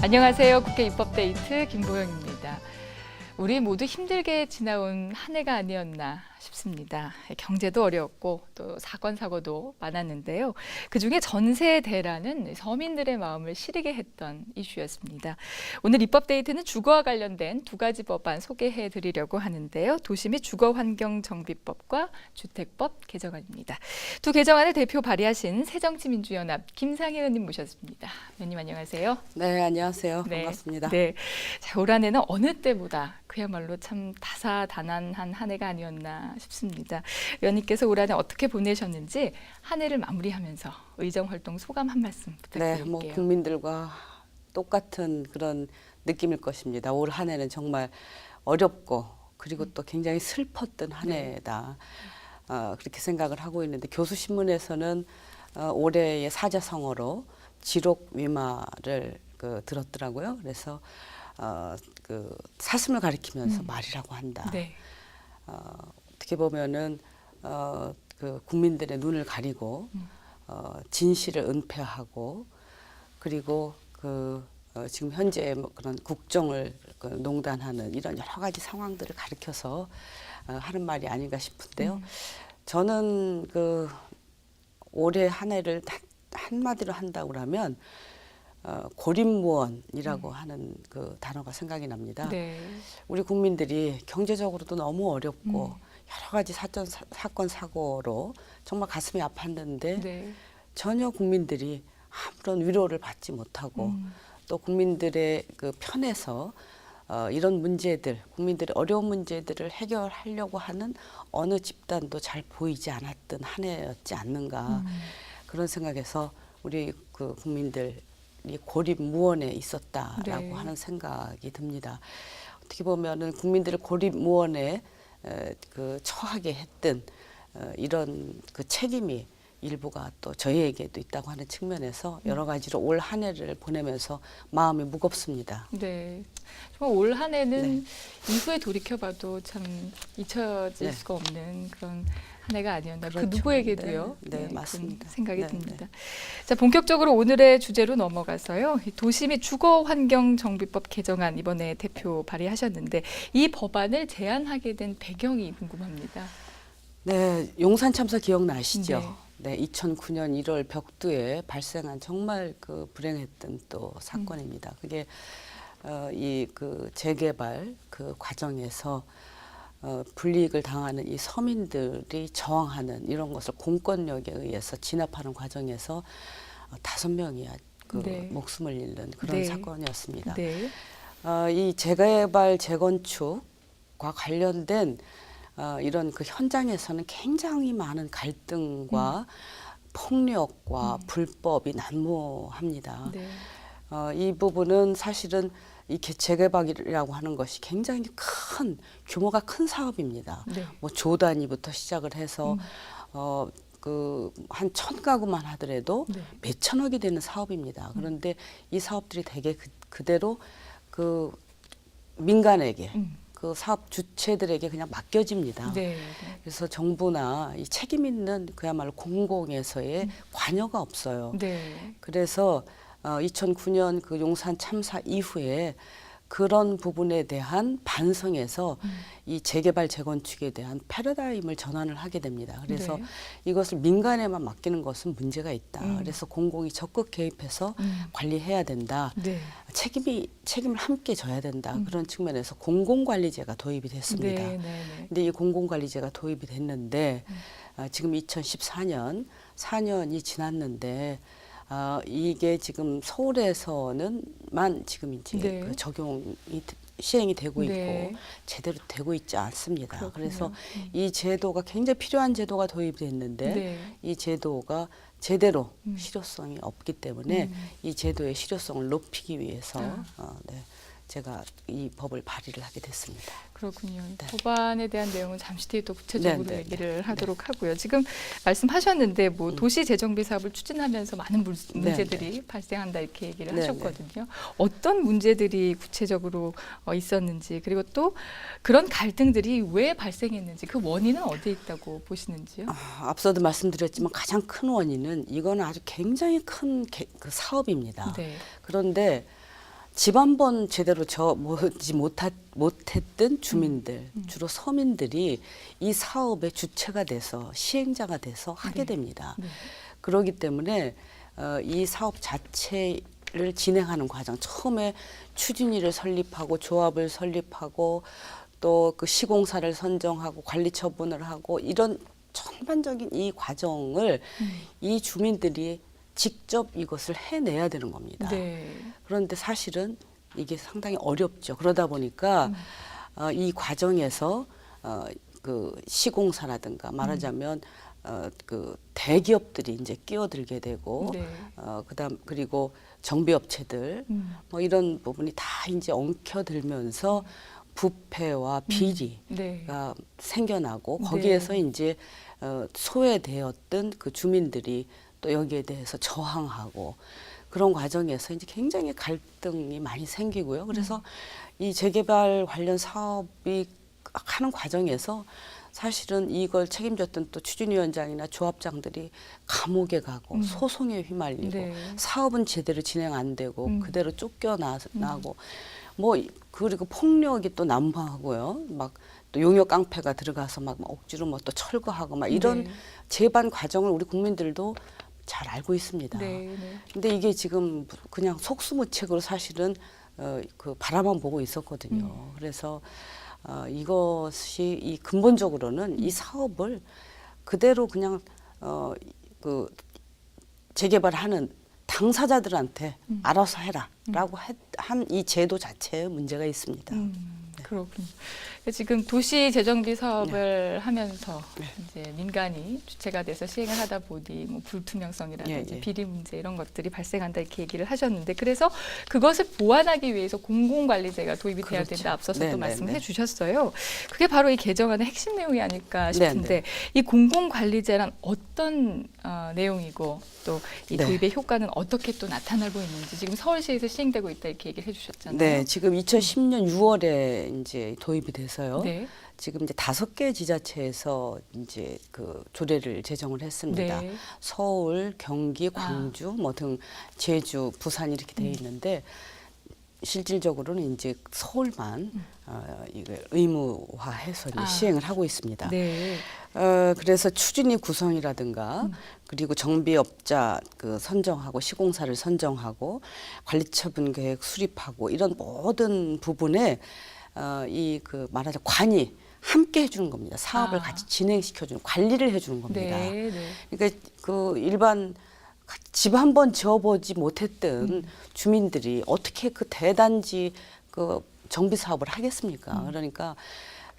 안녕하세요. 국회 입법데이트 김보영입니다. 우리 모두 힘들게 지나온 한 해가 아니었나 싶습니다. 경제도 어려웠고 또 사건 사고도 많았는데요. 그중에 전세 대란은 서민들의 마음을 시리게 했던 이슈였습니다. 오늘 입법데이트는 주거와 관련된 두 가지 법안 소개해 드리려고 하는데요. 도시 및 주거환경정비법과 주택법 개정안입니다. 두 개정안을 대표 발의하신 새정치민주연합 김상희 의원님 모셨습니다. 의원님 안녕하세요. 네, 안녕하세요. 네, 반갑습니다. 네. 자, 올 한 해는 어느 때보다 그야말로 참 다사다난한 한 해가 아니었나 싶습니다. 의원님께서 올 한 해 어떻게 보내셨는지 한 해를 마무리하면서 의정활동 소감 한 말씀 부탁드릴게요. 네, 뭐 국민들과 똑같은 그런 느낌일 것입니다. 올 한 해는 정말 어렵고 그리고 또 굉장히 슬펐던 한 해다. 그렇게 생각을 하고 있는데 교수신문에서는 올해의 사자성어로 지록위마를 들었더라고요. 그래서 그 사슴을 가리키면서 말이라고 한다. 네. 어떻게 보면은 그 국민들의 눈을 가리고 진실을 은폐하고 그리고 지금 현재 뭐 그런 국정을 농단하는 이런 여러 가지 상황들을 가리켜서 하는 말이 아닌가 싶은데요. 저는 올해 한 해를 한마디로 한다고 하면 고립무원이라고 하는 그 단어가 생각이 납니다. 네. 우리 국민들이 경제적으로도 너무 어렵고 여러 가지 사건 사고로 정말 가슴이 아팠는데 네. 전혀 국민들이 아무런 위로를 받지 못하고 또 국민들의 그 편에서 이런 문제들, 국민들의 어려운 문제들을 해결하려고 하는 어느 집단도 잘 보이지 않았던 한 해였지 않는가 그런 생각에서 우리 그 국민들이 고립무원에 있었다라고 네. 하는 생각이 듭니다. 어떻게 보면은 국민들을 고립무원에 처하게 했던 이런 그 책임이 일부가 또 저희에게도 있다고 하는 측면에서 여러 가지로 올 한 해를 보내면서 마음이 무겁습니다. 네. 정말 올 한 해는 네. 이후에 돌이켜봐도 참 잊혀질 네. 수가 없는 그런 한 해가 아니었나. 그렇죠. 그 누구에게도요. 네, 네, 맞습니다. 그런 생각이 네, 듭니다. 자, 본격적으로 오늘의 주제로 넘어가서요. 이 도시 및 주거환경정비법 개정안 이번에 대표 발의하셨는데 이 법안을 제안하게 된 배경이 궁금합니다. 네, 용산 참사 기억나시죠? 네. 네, 2009년 1월 벽두에 발생한 정말 불행했던 또 사건입니다. 그게 재개발 과정에서 불이익을 당하는 이 서민들이 저항하는 이런 것을 공권력에 의해서 진압하는 과정에서 5명이 네. 목숨을 잃는 그런 네. 사건이었습니다. 네. 이 재개발 재건축과 관련된 이런 현장에서는 굉장히 많은 갈등과 폭력과 불법이 난무합니다. 네. 이 부분은 사실은 이 재개발이라고 하는 것이 굉장히 규모가 큰 사업입니다. 네. 뭐 조 단위부터 시작을 해서 한 1000가구만 하더라도 네. 몇천억이 되는 사업입니다. 그런데 이 사업들이 대개 그대로 민간에게 그 사업 주체들에게 그냥 맡겨집니다. 네. 그래서 정부나 이 책임 있는 그야말로 공공에서의 관여가 없어요. 네. 그래서 2009년 그 용산 참사 이후에 그런 부분에 대한 반성에서 이 재개발 재건축에 대한 패러다임을 전환을 하게 됩니다. 그래서 네. 이것을 민간에만 맡기는 것은 문제가 있다. 그래서 공공이 적극 개입해서 관리해야 된다. 네. 책임을 함께 져야 된다. 그런 측면에서 공공관리제가 도입이 됐습니다. 네. 네. 근데 이 공공관리제가 도입이 됐는데 지금 2014년 4년이 지났는데 이게 지금 서울에서는만 지금 이제 네. 적용이 시행이 되고 있고 네. 제대로 되고 있지 않습니다. 그렇군요. 그래서 이 제도가 굉장히 필요한 제도가 도입이 됐는데 네. 이 제도가 제대로 실효성이 없기 때문에 이 제도의 실효성을 높이기 위해서 제가 이 법을 발의를 하게 됐습니다. 그렇군요. 네. 법안에 대한 내용은 잠시 뒤에 또 구체적으로 네, 네, 얘기를 하도록 하고요. 지금 말씀하셨는데 뭐 도시 재정비 사업을 추진하면서 많은 문제들이 발생한다 이렇게 얘기를 네, 하셨거든요. 어떤 문제들이 구체적으로 있었는지 그리고 또 그런 갈등들이 왜 발생했는지 그 원인은 어디에 있다고 보시는지요? 앞서도 말씀드렸지만 가장 큰 원인은 이거는 아주 굉장히 큰 사업입니다. 네. 그런데 집 한 번 제대로 져보지 못했던 주민들, 주로 서민들이 이 사업의 주체가 돼서 시행자가 돼서 하게 네. 됩니다. 네. 그렇기 때문에 이 사업 자체를 진행하는 과정, 처음에 추진위를 설립하고 조합을 설립하고 또 그 시공사를 선정하고 관리 처분을 하고 이런 전반적인 이 과정을 이 주민들이 직접 이것을 해내야 되는 겁니다. 네. 그런데 사실은 이게 상당히 어렵죠. 그러다 보니까 이 과정에서 그 시공사라든가 말하자면 그 대기업들이 이제 끼어들게 되고 네. 그리고 정비업체들 뭐 이런 부분이 다 이제 엉켜들면서 부패와 비리가 네. 생겨나고 네. 거기에서 이제 소외되었던 그 주민들이 또 여기에 대해서 저항하고 그런 과정에서 이제 굉장히 갈등이 많이 생기고요. 그래서 이 재개발 관련 사업이 하는 과정에서 사실은 이걸 책임졌던 또 추진위원장이나 조합장들이 감옥에 가고 소송에 휘말리고 네. 사업은 제대로 진행 안 되고 그대로 쫓겨나고 뭐 그리고 폭력이 또 난무하고요. 막 또 용역 깡패가 들어가서 막 억지로 뭐 또 철거하고 막 이런 네. 재반 과정을 우리 국민들도 잘 알고 있습니다. 네. 네. 근데 이게 지금 그냥 속수무책으로 사실은 그 바라만 보고 있었거든요. 그래서 이것이 이 근본적으로는 이 사업을 그대로 그냥 그 재개발하는 당사자들한테 알아서 해라라고 한 이 제도 자체에 문제가 있습니다. 그렇군요. 지금 도시재정비 사업을 네. 하면서 이제 민간이 주체가 돼서 시행을 하다 보니 뭐 불투명성이라든지 예, 예. 비리 문제 이런 것들이 발생한다 이렇게 얘기를 하셨는데 그래서 그것을 보완하기 위해서 공공관리제가 도입이 돼야 그렇죠. 된다 앞서서 네, 또 네, 말씀해 네. 주셨어요. 그게 바로 이 개정안의 핵심 내용이 아닐까 네, 싶은데 이 공공관리제란 어떤 내용이고 또 이 네. 도입의 효과는 어떻게 또 나타나고 있는지 지금 서울시에서 시행되고 있다 이렇게 얘기를 해주셨잖아요. 네, 지금 2010년 6월에 이제 도입이 돼서요. 네. 지금 이제 5개 지자체에서 이제 그 조례를 제정을 했습니다. 네. 서울, 경기, 광주, 뭐 등 제주, 부산 이렇게 돼 있는데 실질적으로는 이제 서울만 이걸 의무화해서 이제 시행을 하고 있습니다. 네. 그래서 추진위 구성이라든가 그리고 정비업자 그 선정하고 시공사를 선정하고 관리처분 계획 수립하고 이런 모든 부분에 이 그 말하자면 관이 함께 해주는 겁니다. 사업을 같이 진행시켜주는 관리를 해주는 겁니다. 네, 네. 그러니까 그 일반 집 한 번 지어보지 못했던 주민들이 어떻게 그 대단지 그 정비 사업을 하겠습니까? 그러니까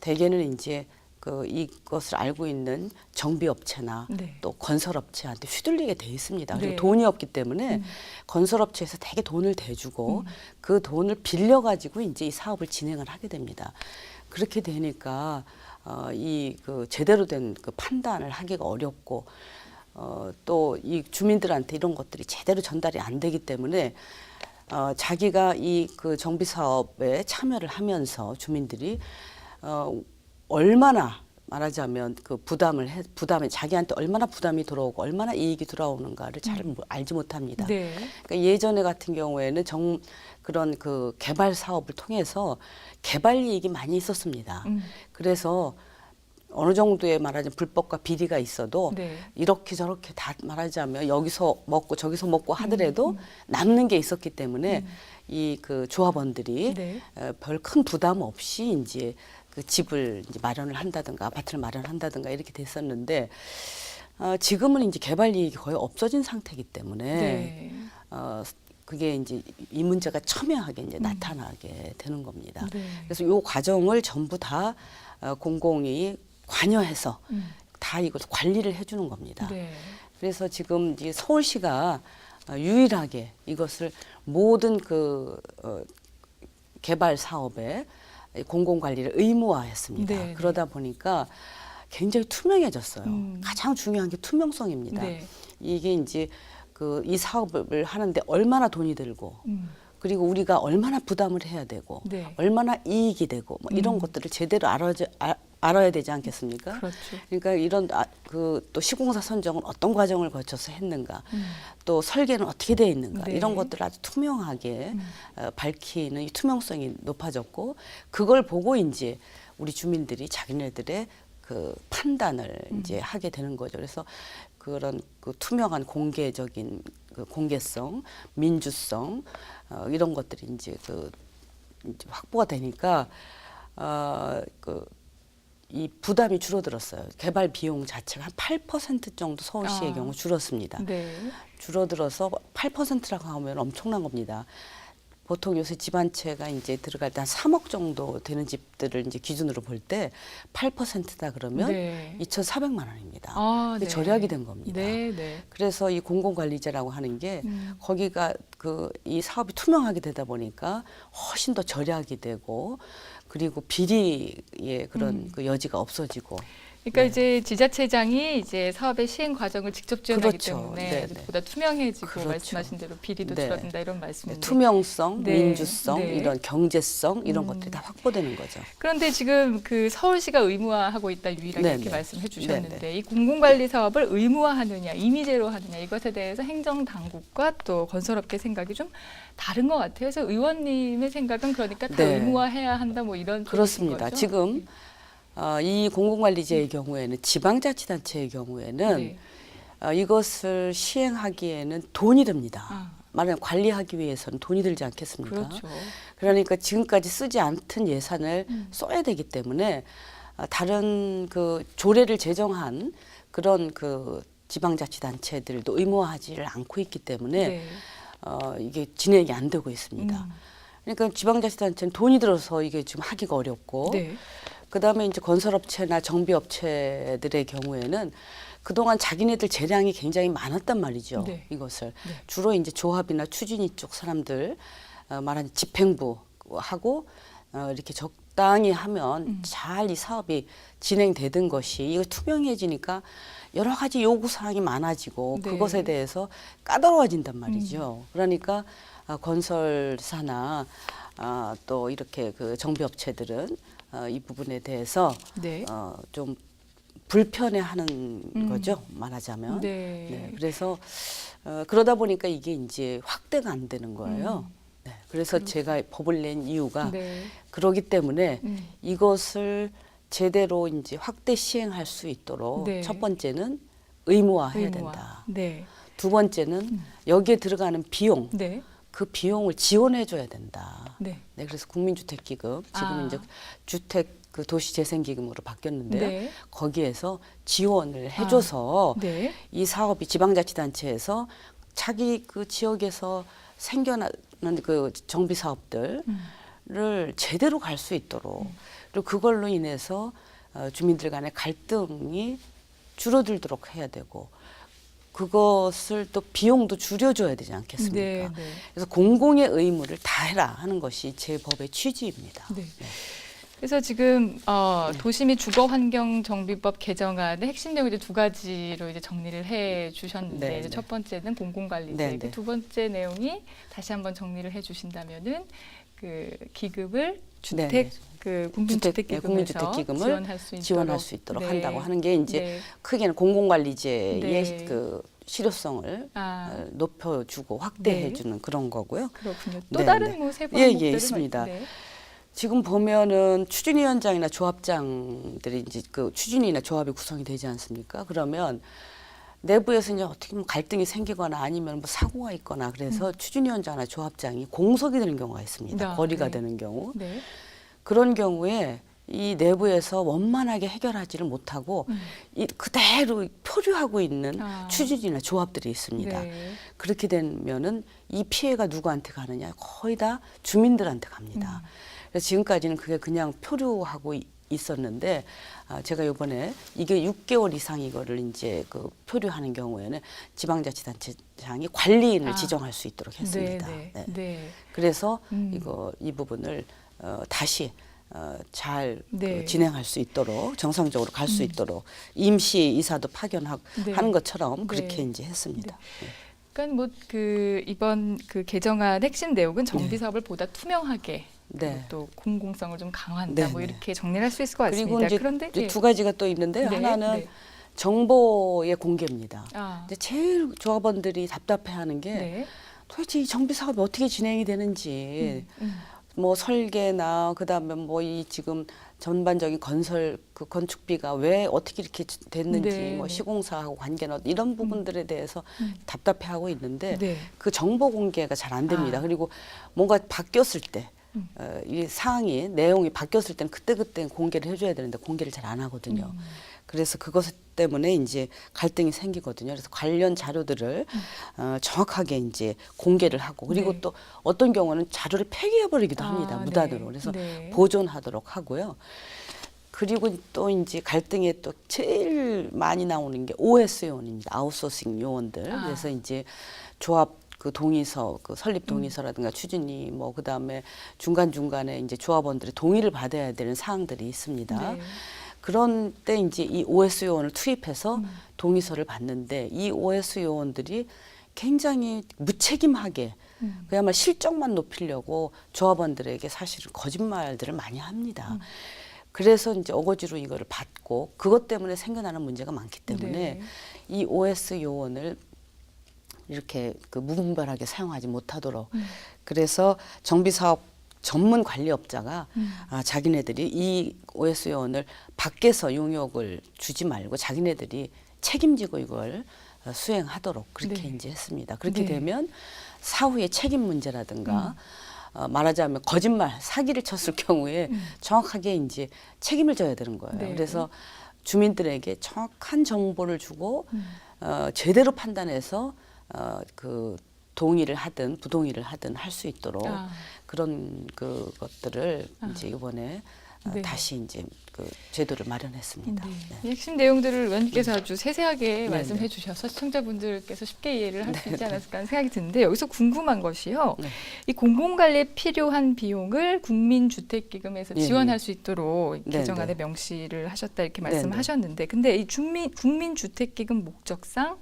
대개는 이제 그 이것을 알고 있는 정비업체나 네. 또 건설업체한테 휘둘리게 돼 있습니다. 그리고 네. 돈이 없기 때문에 건설업체에서 되게 돈을 대주고 그 돈을 빌려가지고 이제 이 사업을 진행을 하게 됩니다. 그렇게 되니까 이 그 제대로 된 그 판단을 하기가 어렵고 또 이 주민들한테 이런 것들이 제대로 전달이 안 되기 때문에 자기가 이 그 정비 사업에 참여를 하면서 주민들이 얼마나 말하자면 그 부담에 자기한테 얼마나 부담이 들어오고 얼마나 이익이 들어오는가를 잘 알지 못합니다. 네. 그러니까 예전에 같은 경우에는 그런 그 개발 사업을 통해서 개발 이익이 많이 있었습니다. 그래서 어느 정도의 말하자면 불법과 비리가 있어도 네. 이렇게 저렇게 다 말하자면 여기서 먹고 저기서 먹고 하더라도 남는 게 있었기 때문에 이 그 조합원들이 네. 별 큰 부담 없이 이제 그 집을 이제 마련을 한다든가 아파트를 마련한다든가 이렇게 됐었는데 지금은 이제 개발 이익이 거의 없어진 상태이기 때문에 네. 그게 이제 이 문제가 첨예하게 이제 나타나게 되는 겁니다. 네. 그래서 이 과정을 전부 다 공공이 관여해서 다 이걸 관리를 해주는 겁니다. 네. 그래서 지금 이제 서울시가 유일하게 이것을 모든 그 개발 사업에 공공 관리를 의무화했습니다. 네, 그러다 보니까 굉장히 투명해졌어요. 가장 중요한 게 투명성입니다. 네. 이게 이제 그 이 사업을 하는데 얼마나 돈이 들고 그리고 우리가 얼마나 부담을 해야 되고 네. 얼마나 이익이 되고 뭐 이런 것들을 제대로 알아야 되지 않겠습니까? 그렇죠. 그러니까 이런 그 또 시공사 선정은 어떤 과정을 거쳐서 했는가, 또 설계는 어떻게 되어 있는가 네. 이런 것들을 아주 투명하게 밝히는 이 투명성이 높아졌고 그걸 보고 이제 우리 주민들이 자기네들의 그 판단을 이제 하게 되는 거죠. 그래서 그런 그 투명한 공개적인 그 공개성, 민주성 이런 것들이 이제 이제 확보가 되니까 이 부담이 줄어들었어요. 개발 비용 자체가 한 8% 정도 서울시의 경우 줄었습니다. 네. 줄어들어서 8%라고 하면 엄청난 겁니다. 보통 요새 집 한 채가 이제 들어갈 때 한 3억 정도 되는 집들을 이제 기준으로 볼 때 8%다 그러면 네. 2,400만 원입니다. 네. 절약이 된 겁니다. 네, 네. 그래서 이 공공관리제라고 하는 게 거기가 이 사업이 투명하게 되다 보니까 훨씬 더 절약이 되고 그리고 비리의 그런 그 여지가 없어지고. 그러니까 이제 지자체장이 이제 사업의 시행 과정을 직접 지원하기 그렇죠. 때문에 네, 네. 보다 투명해지고 그렇죠. 말씀하신 대로 비리도 네. 줄어든다 이런 말씀인데. 투명성, 네. 민주성, 네. 이런 경제성 이런 것들이 다 확보되는 거죠. 그런데 지금 그 서울시가 의무화하고 있다 유일하게 네, 이렇게 네. 말씀해 주셨는데 네, 이 공공관리 사업을 의무화하느냐 임의제로 하느냐 이것에 대해서 행정당국과 또 건설업계 생각이 좀 다른 것 같아요. 그래서 의원님의 생각은 그러니까 다 네. 의무화해야 한다 뭐 이런 그렇습니다. 거죠? 지금 이 공공관리제의 경우에는 지방자치단체의 경우에는 네. 이것을 시행하기에는 돈이 듭니다. 아, 말하면 관리하기 위해서는 돈이 들지 않겠습니까? 그렇죠. 그러니까 지금까지 쓰지 않던 예산을 써야 되기 때문에 다른 그 조례를 제정한 그런 그 지방자치단체들도 의무화하지를 않고 있기 때문에 네. 이게 진행이 안 되고 있습니다. 그러니까 지방자치단체는 돈이 들어서 이게 지금 하기가 어렵고 네. 그다음에 이제 건설업체나 정비업체들의 경우에는 그동안 자기네들 재량이 굉장히 많았단 말이죠. 네. 이것을 네. 주로 이제 조합이나 추진위 쪽 사람들 말하는 집행부하고 이렇게 적당히 하면 잘 이 사업이 진행되던 것이 이거 투명해지니까 여러 가지 요구 사항이 많아지고 네. 그것에 대해서 까다로워진단 말이죠. 그러니까 건설사나 또 이렇게 그 정비업체들은 이 부분에 대해서 네. 좀 불편해하는 거죠. 말하자면. 네. 네, 그래서 그러다 보니까 이게 이제 확대가 안 되는 거예요. 네, 그래서 제가 법을 낸 이유가 네. 그러기 때문에 이것을 제대로 이제 확대 시행할 수 있도록 네. 첫 번째는 의무화해야 의무화. 된다. 네. 두 번째는 여기에 들어가는 비용, 네. 그 비용을 지원해 줘야 된다. 네. 네, 그래서 국민주택기금 지금 아. 이제 주택 그 도시재생기금으로 바뀌었는데요. 네. 거기에서 지원을 해줘서 네. 이 사업이 지방자치단체에서 자기 그 지역에서 생겨나는 그 정비 사업들을 제대로 갈 수 있도록 그리고 그걸로 인해서 주민들 간의 갈등이 줄어들도록 해야 되고 그것을 또 비용도 줄여줘야 되지 않겠습니까? 네, 네. 그래서 공공의 의무를 다해라 하는 것이 제 법의 취지입니다. 네. 그래서 지금 도시 및 주거환경정비법 개정안의 핵심 내용 이제 두 가지로 이제 정리를 해 주셨는데 네, 이제 네. 첫 번째는 공공관리제, 네, 그 네. 두 번째 내용이 다시 한번 정리를 해 주신다면은 그 기금을 주택 네, 네. 그 국민주택기금에서 국민주택기금을 지원할 수 있도록 네. 한다고 하는 게 이제 네. 크게는 공공관리제의 네. 그 실효성을 높여주고 확대해주는 그런 거고요. 그렇군요. 또 네, 다른 네. 뭐 세부 예, 예, 항목들은 있습니다. 네. 지금 보면은 추진위원장이나 조합장들이 이제 그 추진위나 조합이 구성이 되지 않습니까? 그러면 내부에서 이제 어떻게 보면 갈등이 생기거나 아니면 뭐 사고가 있거나 그래서 추진위원장이나 조합장이 공석이 되는 경우가 있습니다. 아, 거리가 네. 되는 경우. 네. 그런 경우에 이 내부에서 원만하게 해결하지를 못하고 이 그대로 표류하고 있는 추진이나 조합들이 있습니다. 네. 그렇게 되면은 이 피해가 누구한테 가느냐? 거의 다 주민들한테 갑니다. 그래서 지금까지는 그게 그냥 표류하고 있었는데 제가 이번에 이게 6개월 이상 이거를 이제 그 표류하는 경우에는 지방자치단체장이 관리인을 지정할 수 있도록 했습니다. 네, 네. 네. 네. 그래서 이 부분을 다시 잘 네. 그 진행할 수 있도록 정상적으로 갈 수 있도록 임시 이사도 파견하고 네. 하는 것처럼 그렇게 네. 이제 했습니다. 네. 그러니까 뭐 그 이번 그 개정안 핵심 내용은 정비 사업을 보다 투명하게 그리고 네. 또 공공성을 좀 강화한다. 네, 뭐 네. 이렇게 정리를 할 수 있을 것 같습니다. 그리고 이제 그런데 예. 두 가지가 또 있는데요. 네, 하나는 네. 정보의 공개입니다. 아, 근데 제일 조합원들이 답답해하는 게 네. 도대체 이 정비 사업이 어떻게 진행이 되는지, 뭐 설계나 그다음에 뭐 이 지금 전반적인 건설 그 건축비가 왜 어떻게 이렇게 됐는지, 네, 뭐 네. 시공사하고 관계나 이런 부분들에 대해서 답답해하고 있는데 네. 그 정보 공개가 잘 안 됩니다. 아. 그리고 뭔가 바뀌었을 때 이 사항이 내용이 바뀌었을 때는 그때 공개를 해줘야 되는데 공개를 잘 안 하거든요. 그래서 그것 때문에 이제 갈등이 생기거든요. 그래서 관련 자료들을 정확하게 이제 공개를 하고, 그리고 네. 또 어떤 경우는 자료를 폐기해버리기도 아, 합니다. 네. 무단으로. 그래서 네. 보존하도록 하고요. 그리고 또 이제 갈등에 또 제일 많이 나오는 게 OS 요원입니다. 아웃소싱 요원들. 아. 그래서 이제 조합 그 동의서, 그 설립 동의서라든가 추진위, 뭐 그다음에 중간중간에 이제 조합원들의 동의를 받아야 되는 사항들이 있습니다. 네. 그런 때 이제 이 OS 요원을 투입해서 동의서를 받는데, 이 OS 요원들이 굉장히 무책임하게 그야말로 실적만 높이려고 조합원들에게 사실은 거짓말들을 많이 합니다. 그래서 이제 어거지로 이거를 받고, 그것 때문에 생겨나는 문제가 많기 때문에 네. 이 OS 요원을 이렇게 그 무분별하게 사용하지 못하도록, 그래서 정비사업 전문 관리업자가 자기네들이 이 OS 요원을 밖에서 용역을 주지 말고 자기네들이 책임지고 이걸 수행하도록 그렇게 네. 이제 했습니다. 그렇게 네. 되면 사후에 책임 문제라든가 말하자면 거짓말, 사기를 쳤을 경우에 정확하게 이제 책임을 져야 되는 거예요. 네. 그래서 주민들에게 정확한 정보를 주고 제대로 판단해서 그 동의를 하든 부동의를 하든 할 수 있도록 아. 그런 그것들을 이제 이번에 네. 다시 이제 그 제도를 마련했습니다. 네. 네. 이 핵심 내용들을 의원님께서 아주 세세하게 네, 말씀해 네. 주셔서 시청자분들께서 쉽게 이해를 할 수 있지 않았을까 하는 생각이 드는데, 여기서 궁금한 것이요. 네. 이 공공관리에 필요한 비용을 국민주택기금에서 예, 지원할 예. 수 있도록 네, 개정안에 네. 명시를 하셨다 이렇게 네, 말씀하셨는데, 근데 이 국민주택기금 목적상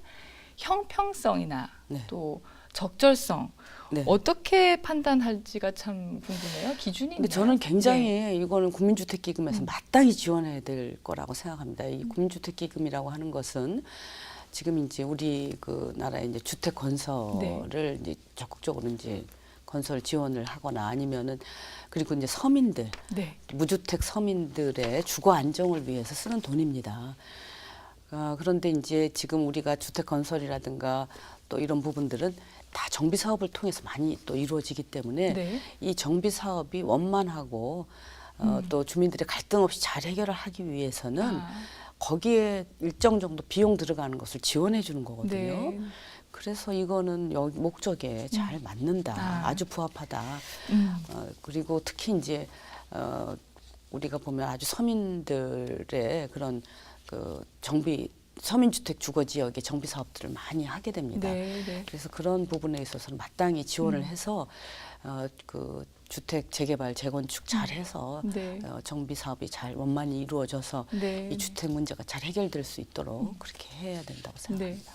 형평성이나 네. 또 적절성 네. 어떻게 판단할지가 참 궁금해요. 기준이 근데 있나요? 저는 굉장히 네. 이거는 국민주택기금에서 마땅히 지원해야 될 거라고 생각합니다. 이 국민주택기금이라고 하는 것은 지금 이제 우리 그 나라의 이제 주택 건설을 이제 적극적으로 이제 건설 지원을 하거나 아니면은, 그리고 이제 서민들, 네. 무주택 서민들의 주거 안정을 위해서 쓰는 돈입니다. 그런데 이제 지금 우리가 주택 건설이라든가 또 이런 부분들은 다 정비 사업을 통해서 많이 또 이루어지기 때문에 네. 이 정비 사업이 원만하고 또 주민들의 갈등 없이 잘 해결을 하기 위해서는 아. 거기에 일정 정도 비용 들어가는 것을 지원해 주는 거거든요. 네. 그래서 이거는 여기 목적에 잘 맞는다, 아. 아주 부합하다. 그리고 특히 이제 우리가 보면 아주 서민들의 그런 그 서민주택 주거 지역의 정비 사업들을 많이 하게 됩니다. 네, 네. 그래서 그런 부분에 있어서는 마땅히 지원을 해서 그 주택 재개발 재건축 잘해서 네. 정비 사업이 잘 원만히 이루어져서 네. 이 주택 문제가 잘 해결될 수 있도록 그렇게 해야 된다고 생각합니다.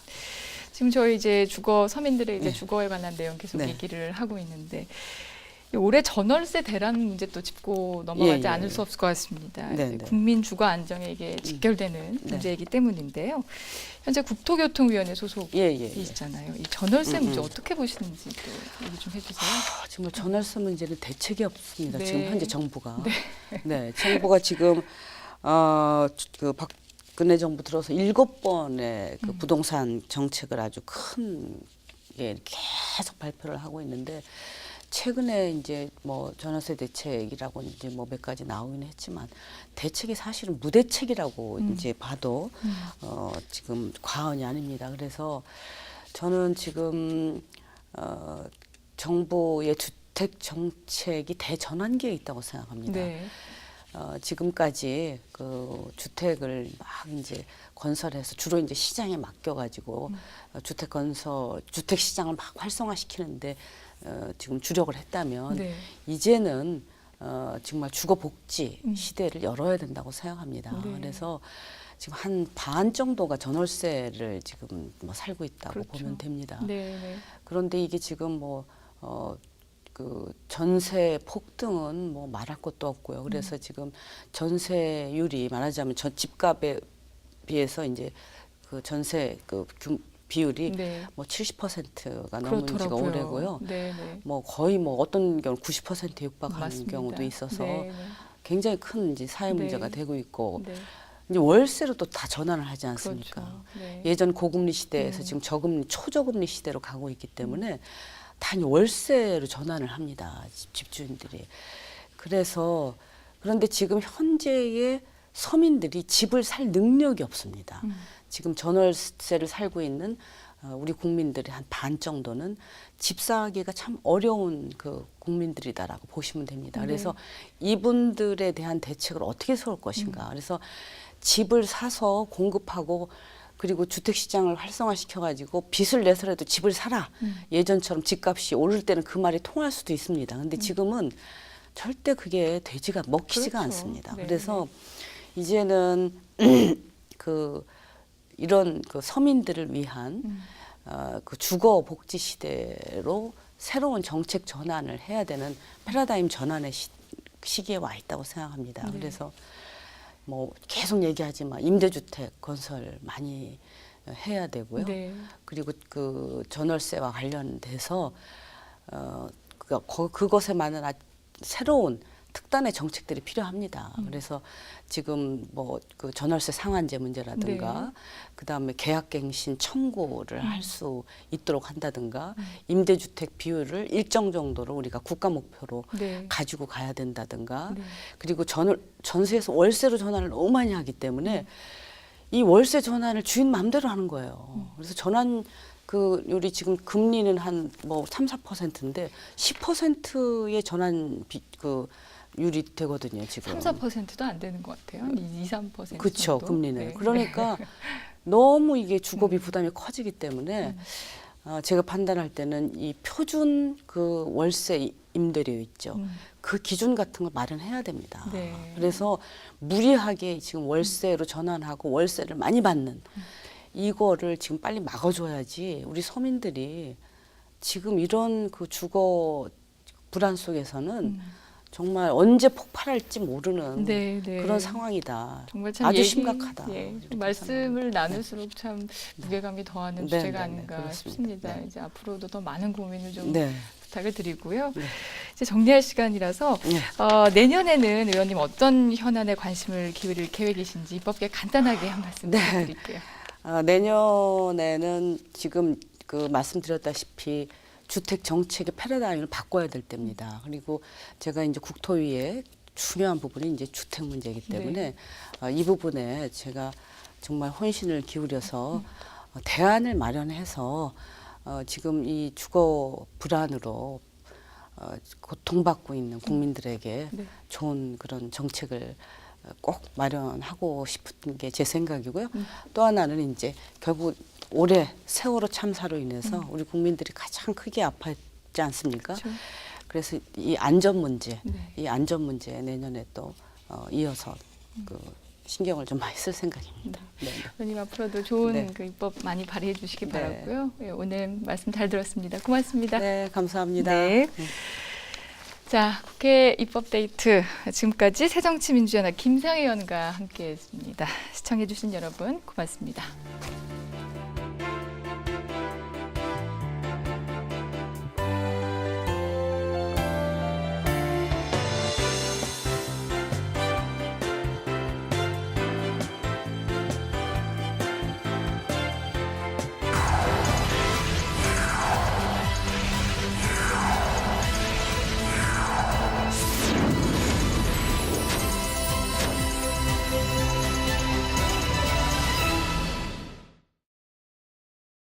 지금 저희 이제 서민들의 이제 네. 주거에 관한 내용 계속 네. 얘기를 하고 있는데, 올해 전월세 대란 문제 또 짚고 넘어가지 예, 예, 않을 예. 수 없을 것 같습니다. 네, 이제 네. 국민 주거 안정에 이게 직결되는 네. 문제이기 때문인데요. 현재 국토교통위원회 소속이시잖아요. 이 전월세 문제 어떻게 보시는지 또 얘기 좀 해주세요. 정말 전월세 문제는 대책이 없습니다. 네. 지금 현재 정부가. 네, 정부가 지금 그 박근혜 정부 들어서 7번의 그 부동산 정책을 아주 큰 게 계속 발표를 하고 있는데, 최근에 이제 뭐 전월세 대책이라고 이제 뭐 몇 가지 나오긴 했지만 대책이 사실은 무대책이라고 이제 봐도 지금 과언이 아닙니다. 그래서 저는 지금 정부의 주택 정책이 대전환기에 있다고 생각합니다. 네. 지금까지 그 주택을 막 이제 건설해서 주로 이제 시장에 맡겨가지고 주택 시장을 막 활성화시키는데 지금 주력을 했다면 네. 이제는 정말 주거 복지 시대를 열어야 된다고 생각합니다. 네. 그래서 지금 한 반 정도가 전월세를 지금 뭐 살고 있다고 그렇죠. 보면 됩니다. 네, 네. 그런데 이게 지금 뭐 그 전세 폭등은 뭐 말할 것도 없고요. 그래서 지금 전세율이 말하자면 전 집값에 비해서 이제 그 전세 그 비율이 네. 뭐 70%가 넘은 지가 그렇더라고요. 오래고요. 네, 네. 뭐 거의 뭐 어떤 경우 90%에 육박하는 맞습니다. 경우도 있어서 네, 네. 굉장히 큰 이제 사회 문제가 네. 되고 있고 네. 이제 월세로 또 다 전환을 하지 않습니까? 그렇죠. 네. 예전 고금리 시대에서 지금 저금리 초저금리 시대로 가고 있기 때문에 다 이제 월세로 전환을 합니다. 집주인들이. 그래서 그런데 지금 현재의 서민들이 집을 살 능력이 없습니다. 지금 전월세를 살고 있는 우리 국민들의 한 반 정도는 집 사기가 참 어려운 그 국민들이다라고 보시면 됩니다. 그래서 이분들에 대한 대책을 어떻게 세울 것인가. 그래서 집을 사서 공급하고 그리고 주택 시장을 활성화시켜 가지고 빚을 내서라도 집을 사라. 예전처럼 집값이 오를 때는 그 말이 통할 수도 있습니다. 근데 지금은 절대 그게 되지가 먹히지가 그렇죠. 않습니다. 네. 그래서 이제는 그 이런 그 서민들을 위한 그 주거 복지 시대로 새로운 정책 전환을 해야 되는 패러다임 전환의 시기에 와 있다고 생각합니다. 네. 그래서 뭐 계속 얘기하지만 임대주택 건설 많이 해야 되고요. 네. 그리고 그 전월세와 관련돼서 그것에 맞는 새로운 특단의 정책들이 필요합니다. 그래서 지금 뭐 그 전월세 상한제 문제라든가 그다음에 계약갱신 청구를 할 수 있도록 한다든가 임대주택 비율을 일정 정도로 우리가 국가 목표로 네. 가지고 가야 된다든가 네. 그리고 전세에서 월세로 전환을 너무 많이 하기 때문에 이 월세 전환을 주인 마음대로 하는 거예요. 그래서 전환 그 요리 지금 금리는 한 뭐 3, 4%인데 10%의 전환 그 율이 되거든요, 지금. 3, 4%도 안 되는 것 같아요. 2, 3% 그렇죠, 정도. 금리는. 네. 그러니까 너무 이게 주거비 부담이 커지기 때문에 제가 판단할 때는 이 표준 그 월세 임대료 있죠. 그 기준 같은 걸 마련해야 됩니다. 네. 그래서 무리하게 지금 월세로 전환하고 월세를 많이 받는 이거를 지금 빨리 막아줘야지 우리 서민들이 지금 이런 그 주거 불안 속에서는 정말 언제 폭발할지 모르는 네, 네. 그런 상황이다. 정말 참 아주 심각하다. 예, 이렇게 말씀을 나눌수록 참 무게감이 더하는 네, 주제가 네, 네, 아닌가 그렇습니다. 싶습니다. 네. 이제 앞으로도 더 많은 고민을 좀 네. 부탁을 드리고요. 네. 이제 정리할 시간이라서 네. 내년에는 의원님 어떤 현안에 관심을 기울일 계획이신지 입법계 간단하게 한 말씀 네. 부탁드릴게요. 내년에는 지금 그 말씀드렸다시피 주택 정책의 패러다임을 바꿔야 될 때입니다. 그리고 제가 이제 국토위의 중요한 부분이 이제 주택 문제이기 때문에 이 부분에 제가 정말 혼신을 기울여서 대안을 마련해서 지금 이 주거 불안으로 고통받고 있는 국민들에게 네. 좋은 그런 정책을 꼭 마련하고 싶은 게 제 생각이고요. 또 하나는 이제 결국 올해 세월호 참사로 인해서 우리 국민들이 가장 크게 아팠지 않습니까? 그렇죠. 그래서 이 안전 문제, 네. 이 안전 문제 내년에 또 이어서 그 신경을 좀 많이 쓸 생각입니다. 네. 의원님 앞으로도 좋은 네. 그 입법 많이 발휘해 주시기 네. 바라고요. 예, 오늘 말씀 잘 들었습니다. 고맙습니다. 네, 감사합니다. 네. 자, 국회 입법데이트 지금까지 새정치민주연합 김상희 의원과 함께했습니다. 시청해주신 여러분 고맙습니다.